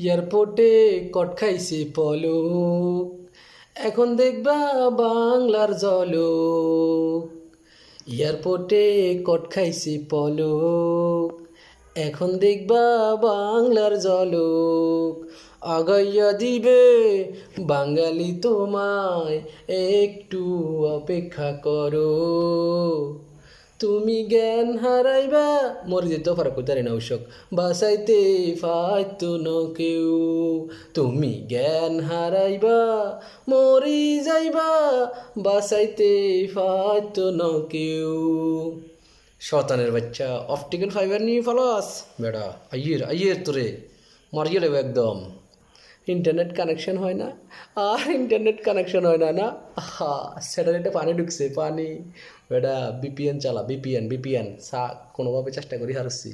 এয়ারপোর্টে কট খাইছে পলক, এখন দেখবা বাংলার ঝলক। এয়ারপোর্টে কট খাইছে পলক, এখন দেখবা বাংলার ঝলক। আগাইয়া দিবে বাঙালি তোমায়, একটু অপেক্ষা করো। তুমি জ্ঞান হারাইবা, মরে যেতে ফারাক করতে না উৎসক, বাসাইতে ফাইতো ন কেউ। তুমি জ্ঞান হারাইবা, মরি যাইবা, বাসাইতে ফাইতো ন কেউ। শতানের বাচ্চা অপটিক্যাল ফাইবার নিয়ে ফলাস বেড়া, আইয়ের আইয়ের তোরে মারিয়ে দেবো একদম। ইন্টারনেট কানেকশন হয় না, আর ইন্টারনেট কানেকশন হয় না না। হা, স্যাটেলাইটে পানি ঢুকছে, পানি। বেটা বিপিএন চালা, বিপিএন সা কোনোভাবে চেষ্টা করি হারছি।